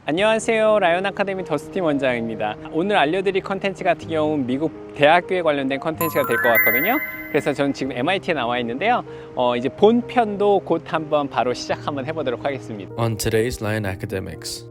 안녕하세요. 라이언 아카데미 더스틴 원장입니다. 오늘 알려드릴 컨텐츠 같은 경우는 미국 대학교에 관련된 컨텐츠가 될 것 같거든요. 그래서 저는 지금 MIT에 나와 있는데요. 이제 본편도 곧 한번 바로 시작 한번 해보도록 하겠습니다. On today's Lion Academics.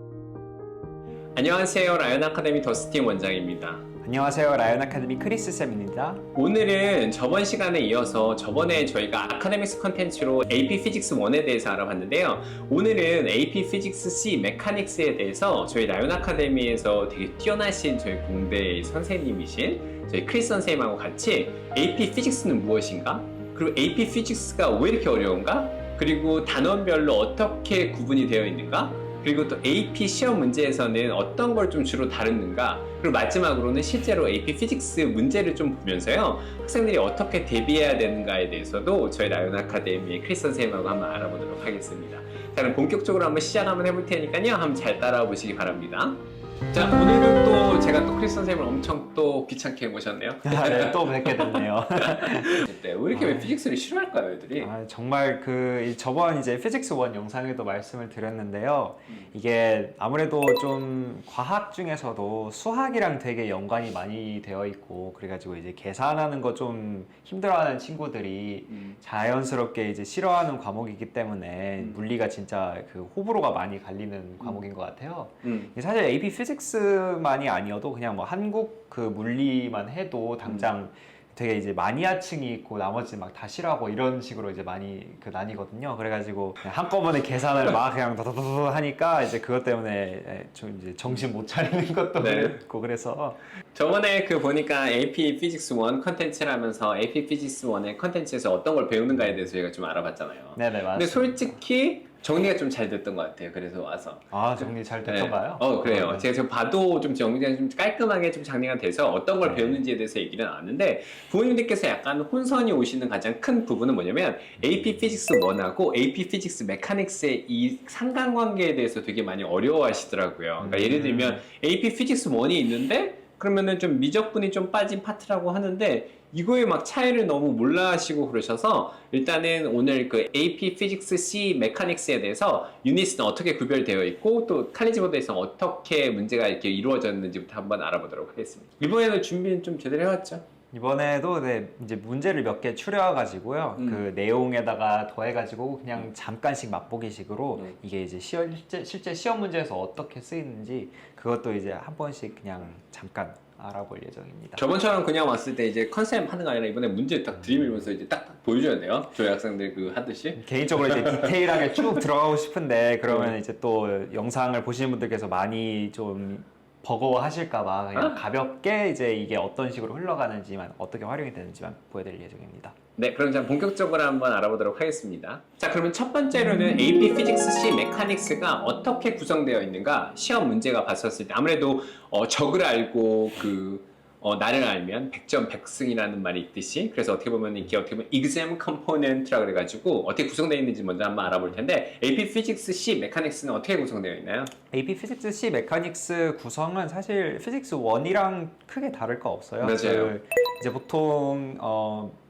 안녕하세요. 라이언 아카데미 더스틴 원장입니다. 안녕하세요. 라이언 아카데미 크리스 쌤입니다. 오늘은 저번 시간에 이어서 저번에 저희가 아카데믹스 컨텐츠로 AP 피직스 1에 대해서 알아봤는데요. 오늘은 AP 피직스 C 메카닉스에 대해서 저희 라이언 아카데미에서 되게 뛰어나신 저희 공대 선생님이신 저희 크리스 선생님하고 같이 AP 피직스는 무엇인가? 그리고 AP 피직스가 왜 이렇게 어려운가? 그리고 단원별로 어떻게 구분이 되어 있는가? 그리고 또 AP 시험 문제에서는 어떤 걸 좀 주로 다루는가? 그리고 마지막으로는 실제로 AP 피직스 문제를 좀 보면서요. 학생들이 어떻게 대비해야 되는가에 대해서도 저희 라이언 아카데미의 크리스 선생님하고 한번 알아보도록 하겠습니다. 자, 그럼 본격적으로 한번 시작 한번 해볼 테니까요. 한번 잘 따라와 보시기 바랍니다. 자, 오늘은 또 제가 또 크리스 선생님을 엄청 또 귀찮게 모셨네요. 네, 또 뵙게 됐네요. 네, 왜 이렇게 왜 피직스를 싫어할까요, 애들이? 정말 저번 이제 피직스 1 영상에도 말씀을 드렸는데요. 이게 아무래도 좀 과학 중에서도 수학이랑 되게 연관이 많이 되어 있고, 그래가지고 이제 계산하는 거 좀 힘들어하는 친구들이 자연스럽게 이제 싫어하는 과목이기 때문에 물리가 진짜 그 호불호가 많이 갈리는 과목인 것 같아요. 사실 AP 피직스만이 아니어도 그냥 뭐 한국 그 물리만 해도 당장 되게 이제 마니아층이 있고 나머지 막 다 싫어하고 이런 식으로 이제 많이 그 나뉘거든요. 그래가지고 그냥 한꺼번에 계산을 막 그냥 더더더 하니까 이제 그것 때문에 좀 이제 정신 못 차리는 것도 있고 그래서 저번에 그 보니까 AP 피직스 1 컨텐츠라면서 AP 피직스 1의 컨텐츠에서 어떤 걸 배우는가에 대해서 저희가 좀 알아봤잖아요. 네네 맞습니다. 근데 솔직히 정리가 좀 잘 됐던 것 같아요. 그래서 와서. 정리 잘 됐던가요? 그래요. 제가 지금 봐도 좀 정리가 좀 깔끔하게 좀 정리가 돼서 어떤 걸 배우는지에 대해서 얘기는 나왔는데 부모님들께서 약간 혼선이 오시는 가장 큰 부분은 뭐냐면 AP 피직스 1하고 AP 피직스 메카닉스의 이 상관관계에 대해서 되게 많이 어려워하시더라고요. 그러니까 예를 들면 AP 피직스 1이 있는데 그러면은 좀 미적분이 좀 빠진 파트라고 하는데 이거에 막 차이를 너무 몰라 하시고 그러셔서 일단은 오늘 그 AP 피직스 C 메카닉스에 대해서 유닛은 어떻게 구별되어 있고 또 칼리지보드에서 어떻게 문제가 이렇게 이루어졌는지부터 한번 알아보도록 하겠습니다. 이번에는 준비는 좀 제대로 해왔죠? 이번에도 이제 문제를 몇 개 추려가지고요. 그 내용에다가 더해가지고 그냥 잠깐씩 맛보기식으로 이게 이제 실제 시험 문제에서 어떻게 쓰이는지 그것도 이제 한 번씩 그냥 잠깐 알아볼 예정입니다. 저번처럼 그냥 왔을 때 이제 컨셉 하는 거 아니라 이번에 문제 딱 들이밀면서 이제 딱 보여줘야 돼요. 저희 학생들 그 하듯이. 개인적으로 이제 디테일하게 쭉 들어가고 싶은데 그러면 이제 또 영상을 보시는 분들께서 많이 좀 버거워하실까봐 그냥 가볍게 이제 이게 어떤 식으로 흘러가는지만 어떻게 활용이 되는지만 보여드릴 예정입니다. 네, 그럼 자 본격적으로 한번 알아보도록 하겠습니다. 자, 그러면 첫 번째로는 AP 피직스 C 메카닉스가 어떻게 구성되어 있는가 시험 문제가 봤었을 때 아무래도 적을 알고 나를 알면 100점 100승이라는 말이 있듯이 그래서 어떻게 보면 이게 어떻게 보면 exam component라 그래가지고 어떻게 구성되어 있는지 먼저 한번 알아볼 텐데 AP 피직스 C 메카닉스는 어떻게 구성되어 있나요? AP 피직스 C 메카닉스 구성은 사실 피직스 1이랑 크게 다를 거 없어요. 맞아요. 이제 보통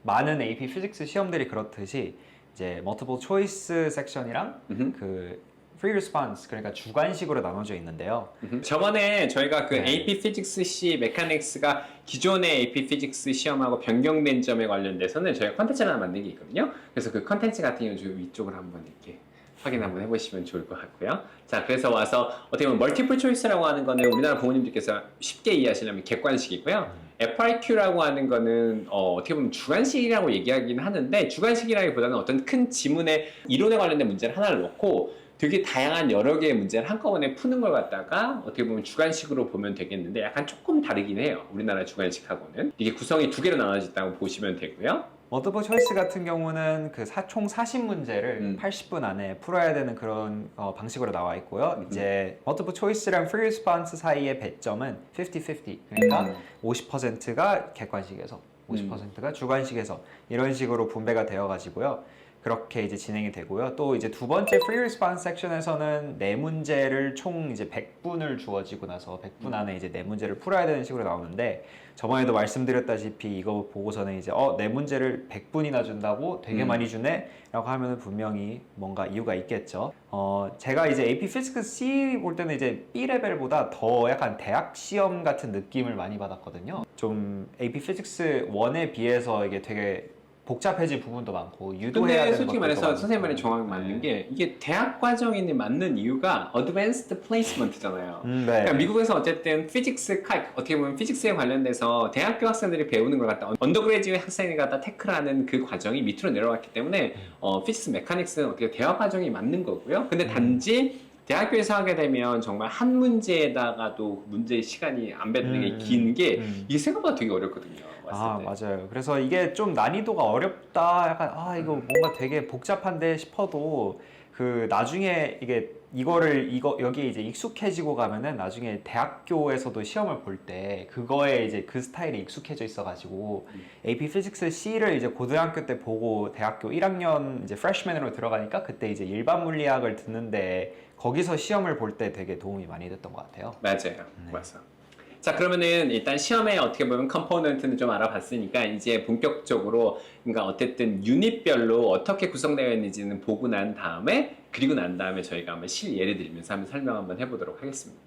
많은 AP 피직스 시험들이 그렇듯이 이제 multiple choice 섹션이랑 그 free response 그러니까 주관식으로 나눠져 있는데요. 저번에 저희가 그 AP 피직스 C 메카닉스가 기존의 AP 피직스 시험하고 변경된 점에 관련돼서는 저희가 컨텐츠를 하나 만든 게 있거든요. 그래서 그 컨텐츠 같은 경우는 저 위쪽으로 한번 이렇게 확인 한번 해보시면 좋을 것 같고요. 자, 그래서 와서 어떻게 보면 멀티플 초이스라고 하는 거는 우리나라 부모님들께서 쉽게 이해하시려면 객관식이고요. FRQ라고 하는 거는 어떻게 보면 주관식이라고 얘기하긴 하는데 주관식이라기보다는 어떤 큰 지문의 이론에 관련된 문제를 하나를 놓고 되게 다양한 여러 개의 문제를 한꺼번에 푸는 걸 갖다가 어떻게 보면 주관식으로 보면 되겠는데 약간 조금 다르긴 해요. 우리나라 주관식하고는. 이게 구성이 두 개로 나눠져 있다고 보시면 되고요. 멀티플 초이스 같은 경우는 그 총 40문제를 80분 안에 풀어야 되는 그런 방식으로 나와 있고요. 이제 멀티플 초이스랑 프리 리스폰스 사이의 배점은 50-50. 그러니까 50%가 객관식에서 50%가 주관식에서 이런 식으로 분배가 되어 가지고요. 그렇게 이제 진행이 되고요. 또 이제 두 번째 free response 섹션에서는 네 문제를 총 이제 100분을 주어지고 나서 100분 안에 이제 네 문제를 풀어야 되는 식으로 나오는데 저번에도 말씀드렸다시피 이거 보고서는 이제 네 문제를 100분이나 준다고 되게 많이 주네? 라고 하면 분명히 뭔가 이유가 있겠죠. 제가 이제 AP Physics C 볼 때는 이제 B 레벨보다 더 약간 대학 시험 같은 느낌을 많이 받았거든요. 좀 AP Physics 1에 비해서 이게 되게 복잡해진 부분도 많고 유도해야 근데 되는 솔직히 것들도 말해서 많고. 선생님 말이 정확히 맞는 게 이게 대학 과정에 맞는 이유가 Advanced Placement잖아요. 네. 그러니까 미국에서 어쨌든 피직스 어떻게 보면 피직스에 관련돼서 대학교 학생들이 배우는 걸 갖다 언더그레지웨이 학생이 갖다 태클하는 그 과정이 밑으로 내려왔기 때문에 피직스 메카닉스는 어떻게 대학 과정이 맞는 거고요. 근데 단지 대학교에서 하게 되면 정말 한 문제에다가도 문제의 시간이 안 뱉는 게 긴 게 이게 생각보다 되게 어렵거든요. 아, 때. 맞아요. 그래서 이게 좀 난이도가 어렵다. 약간 이거 뭔가 되게 복잡한데 싶어도 그 나중에 여기 이제 익숙해지고 가면은 나중에 대학교에서도 시험을 볼 때 그거에 이제 그 스타일이 익숙해져 있어가지고 AP Physics C를 이제 고등학교 때 보고 대학교 1학년 이제 freshman으로 들어가니까 그때 이제 일반 물리학을 듣는데 거기서 시험을 볼 때 되게 도움이 많이 됐던 것 같아요. 맞아요. 맞아. 자, 그러면은 일단 시험에 어떻게 보면 컴포넌트는 좀 알아봤으니까 이제 본격적으로 그러니까 어쨌든 유닛별로 어떻게 구성되어 있는지는 보고 난 다음에 그리고 난 다음에 저희가 한번 실예를 들면서 한번 설명 한번 해보도록 하겠습니다.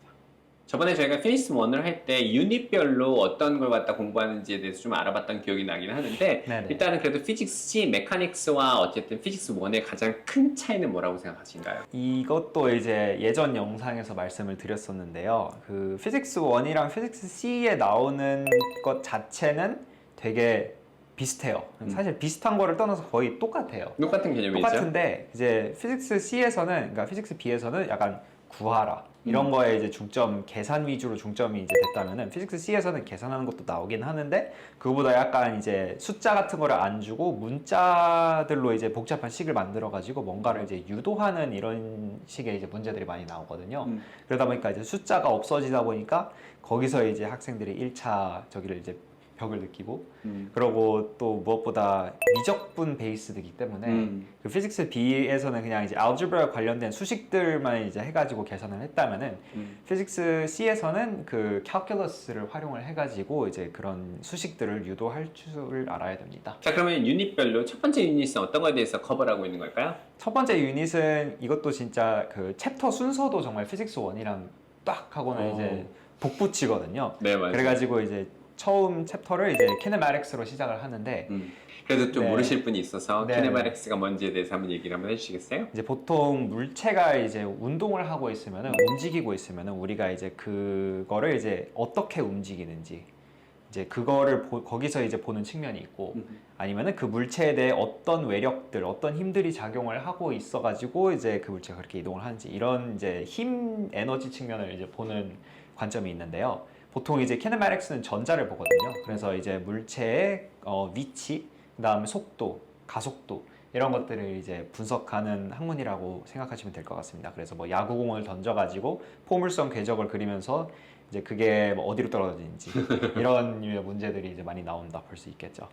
저번에 저희가 피니스 1을 할 때 유닛별로 어떤 걸 갖다 공부하는지에 대해서 좀 알아봤던 기억이 나긴 하는데 네네. 일단은 그래도 피직스 C, 메카닉스와 어쨌든 피직스 1의 가장 큰 차이는 뭐라고 생각하신가요? 이것도 이제 예전 영상에서 말씀을 드렸었는데요. 그 피직스 1이랑 피직스 C에 나오는 것 자체는 되게 비슷해요. 사실 비슷한 거를 떠나서 거의 똑같아요. 똑같은 개념이죠? 똑같은데 이제 피직스 C에서는 그러니까 피직스 B에서는 약간 구하라 이런 거에 이제 중점 계산 위주로 중점이 이제 됐다면은 피직스 C에서는 계산하는 것도 나오긴 하는데 그거보다 약간 이제 숫자 같은 거를 안 주고 문자들로 이제 복잡한 식을 만들어 가지고 뭔가를 이제 유도하는 이런 식의 이제 문제들이 많이 나오거든요. 그러다 보니까 이제 숫자가 없어지다 보니까 거기서 이제 학생들이 1차 저기를 이제 벽을 느끼고 그러고 또 무엇보다 미적분 베이스이기 때문에 그 피직스 B에서는 그냥 이제 알gebra 관련된 수식들만 이제 해가지고 계산을 했다면은 피직스 C에서는 그 calculus를 활용을 해가지고 이제 그런 수식들을 유도할 줄을 알아야 됩니다. 자, 그러면 유닛별로 첫 번째 유닛은 어떤 거에 대해서 커버를 하고 있는 걸까요? 첫 번째 유닛은 이것도 진짜 그 챕터 순서도 정말 피직스 1이랑 딱 하고는 이제 복붙이거든요. 네, 맞아요. 그래가지고 이제 처음 챕터를 이제 키네마틱스로 시작을 하는데 그래도 좀 네. 모르실 분이 있어서 네. 키네마틱스가 뭔지에 대해서 한번 얘기를 한번 해주시겠어요? 이제 보통 물체가 이제 운동을 하고 있으면은 움직이고 있으면은 우리가 이제 그거를 이제 어떻게 움직이는지 이제 그거를 거기서 이제 보는 측면이 있고 아니면은 그 물체에 대해 어떤 외력들, 어떤 힘들이 작용을 하고 있어가지고 이제 그 물체가 그렇게 이동을 하는지 이런 이제 힘 에너지 측면을 이제 보는 관점이 있는데요. 보통 이제 키네마틱스는 전자를 보거든요. 그래서 이제 물체의 위치, 그다음에 속도, 가속도 이런 것들을 이제 분석하는 학문이라고 생각하시면 될 것 같습니다. 그래서 뭐 야구공을 던져가지고 포물선 궤적을 그리면서 이제 그게 뭐 어디로 떨어지는지 이런 류의 문제들이 이제 많이 나온다 볼 수 있겠죠.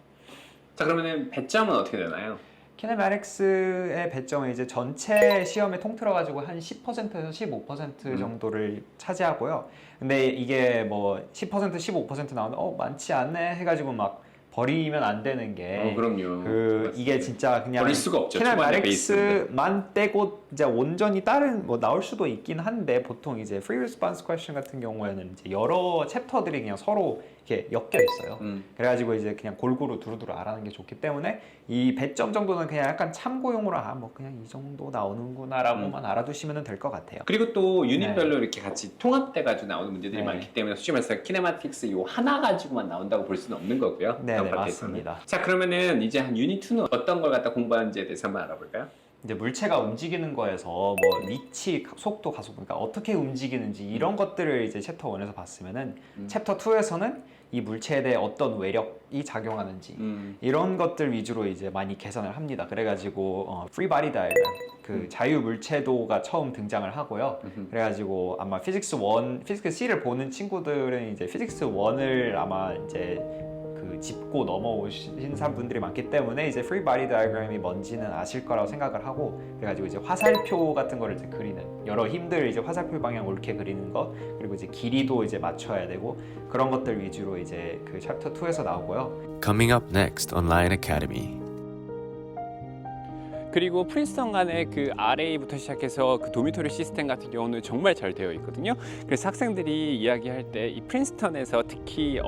자, 그러면은 배점은 어떻게 되나요? 키네마틱스의 배점은 이제 전체 시험에 통틀어 가지고 한 10%에서 15% 정도를 차지하고요. 근데 이게 뭐 10% 15% 나오면 많지 않네 해가지고 막 버리면 안 되는 게 그럼요. 이게 진짜 그냥 버릴 수가 없죠. 초반에 키네마틱스만 빼고 이제 온전히 다른 뭐 나올 수도 있긴 한데 보통 이제 free response question 같은 경우에는 이제 여러 챕터들이 그냥 서로 이렇게 엮여 있어요. 그래가지고 이제 그냥 골고루 두루두루 알아는 게 좋기 때문에 이 배점 정도는 그냥 약간 참고용으로 뭐 그냥 이 정도 나오는구나라고만 알아두시면 될 것 같아요. 그리고 또 유닛별로 이렇게 같이 통합돼가지고 나오는 문제들이 네. 많기 때문에 솔직히 말해서 키네마틱스 요 하나 가지고만 나온다고 볼 수는 없는 거고요. 네, 다음 파트에서는. 맞습니다. 자, 그러면은 이제 한 유닛 2는 어떤 걸 갖다 공부하는지에 대해서 한번 알아볼까요? 이제 물체가 움직이는 거에서 뭐 위치, 속도, 가속, 그러니까 어떻게 움직이는지 이런 것들을 이제 챕터 1에서 봤으면은 챕터 2에서는 이 물체에 대해 어떤 외력이 작용하는지 이런 것들 위주로 이제 많이 계산을 합니다. 그래가지고 free body diagram 그 자유 물체도가 처음 등장을 하고요. 그래가지고 아마 피직스 C를 보는 친구들은 이제 피직스 1을 아마 이제 그 그 짚고 넘어오신 분들이 많기 때문에 이제 free body diagram이 뭔지는 아실 거라고 생각을 하고, 그래가지고 이제 화살표 같은 거를 이제 그리는 여러 힘들 이제 화살표 방향 옳게 그리는 거, 그리고 이제 길이도 이제 맞춰야 되고 그런 것들 위주로 이제 그 챕터 2에서 나오고요. Coming up next on Lion Academy. 그리고 프린스턴 간의 그 RA부터 시작해서 그 도미토리 시스템 같은 경우는 정말 잘 되어 있거든요. 그래서 학생들이 이야기할 때 이 프린스턴에서 특히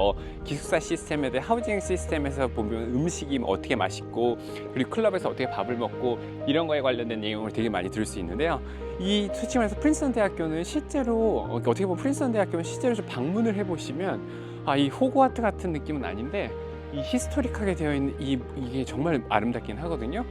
기숙사 시스템에 대해 하우징 시스템에서 보면 음식이 어떻게 맛있고 그리고 클럽에서 어떻게 밥을 먹고 이런 거에 관련된 내용을 되게 많이 들을 수 있는데요. 이 솔직히 말해서 프린스턴 대학교는 실제로 어떻게 보면 프린스턴 대학교는 실제로 좀 방문을 해보시면 이 호그와트 같은 느낌은 아닌데 이 히스토릭하게 되어 있는 이게 정말 아름답긴 하거든요.